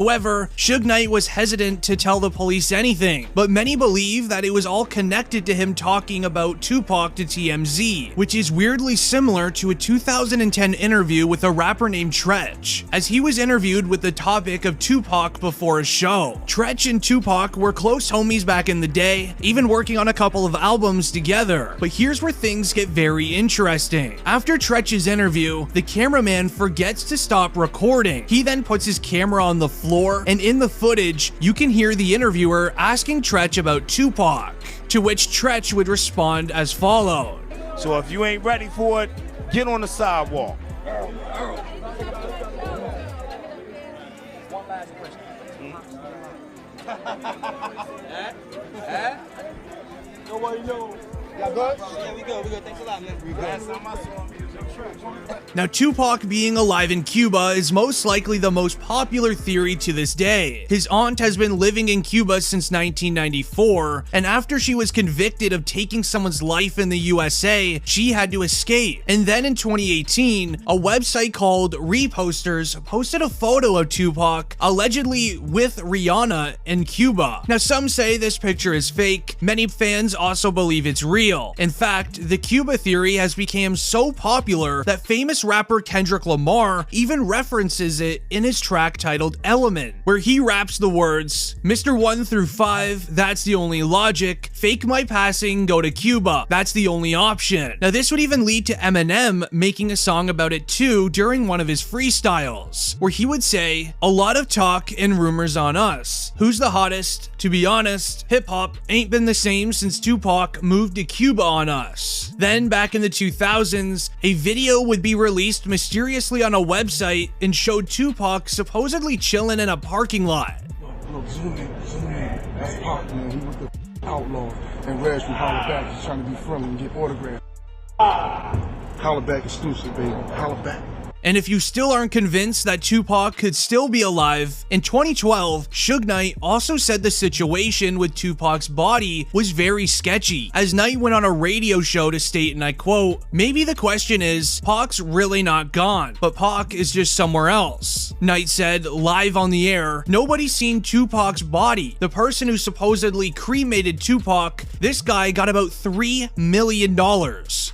However, Suge Knight was hesitant to tell the police anything, but many believe that it was all connected to him talking about Tupac to TMZ, which is weirdly similar to a 2010 interview with a rapper named Tretch, as he was interviewed with the topic of Tupac before a show. Tretch and Tupac were close homies back in the day, even working on a couple of albums together. But here's where things get very interesting. After Tretch's interview, the cameraman forgets to stop recording. He then puts his camera on the floor, and in the footage, you can hear the interviewer asking Tretch about Tupac, to which Tretch would respond as followed. So if you ain't ready for it, get on the sidewalk. One last question. Nobody knows. Y'all good? Yeah, we good. Thanks a lot, man. We good. Now, Tupac being alive in Cuba is most likely the most popular theory to this day. His aunt has been living in Cuba since 1994, and after she was convicted of taking someone's life in the USA, she had to escape. And then in 2018, a website called Reposters posted a photo of Tupac, allegedly with Rihanna in Cuba. Now, some say this picture is fake. Many fans also believe it's real. In fact, the Cuba theory has become so popular that famous rapper Kendrick Lamar even references it in his track titled Element, where he raps the words, "Mr. 1 through 5, that's the only logic. Fake my passing, go to Cuba. That's the only option." Now, this would even lead to Eminem making a song about it too during one of his freestyles, where he would say, "A lot of talk and rumors on us. Who's the hottest? To be honest, hip-hop ain't been the same since Tupac moved to Cuba on us." Then, back in the 2000s, a video would be released mysteriously on a website and showed Tupac supposedly chilling in a parking lot. Look, zoom in. That's Pac, man. He was the outlaw. And Reg from Holla Back is trying to be friendly and get autographs. Holla Back exclusive, baby. Holla Back. And if you still aren't convinced that Tupac could still be alive, in 2012, Suge Knight also said the situation with Tupac's body was very sketchy, as Knight went on a radio show to state, and I quote, "Maybe the question is, Pac's really not gone, but Pac is just somewhere else." Knight said, live on the air, "Nobody's seen Tupac's body. The person who supposedly cremated Tupac, this guy got about $3 million,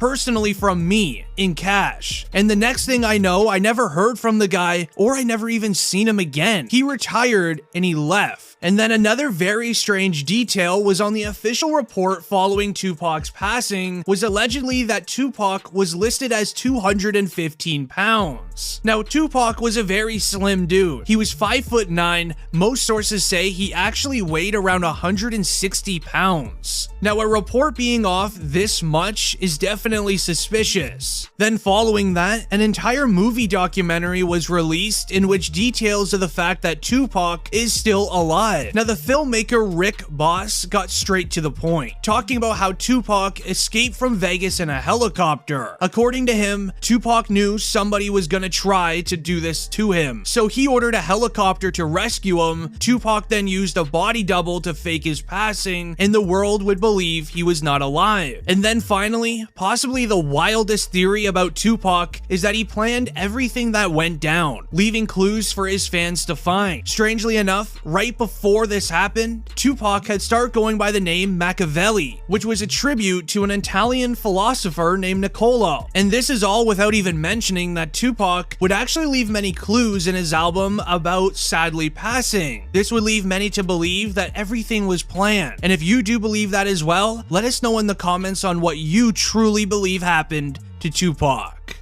personally from me, in cash. And the next thing I know, I never heard from the guy, or I never even seen him again. He retired and he left." And then another very strange detail was on the official report following Tupac's passing was allegedly that Tupac was listed as 215 pounds. Now, Tupac was a very slim dude. He was 5'9". Most sources say he actually weighed around 160 pounds. Now, a report being off this much is definitely suspicious. Then following that, an entire movie documentary was released in which details of the fact that Tupac is still alive. Now, the filmmaker Rick Boss got straight to the point, talking about how Tupac escaped from Vegas in a helicopter. According to him, Tupac knew somebody was gonna try to do this to him, so he ordered a helicopter to rescue him. Tupac then used a body double to fake his passing, and the world would believe he was not alive. And then finally, possibly the wildest theory about Tupac is that he planned everything that went down, leaving clues for his fans to find. Strangely enough, right before this happened, Tupac had started going by the name Machiavelli, which was a tribute to an Italian philosopher named Niccolo. And this is all without even mentioning that Tupac would actually leave many clues in his album about sadly passing. This would leave many to believe that everything was planned. And if you do believe that as well, let us know in the comments on what you truly believe happened to Tupac.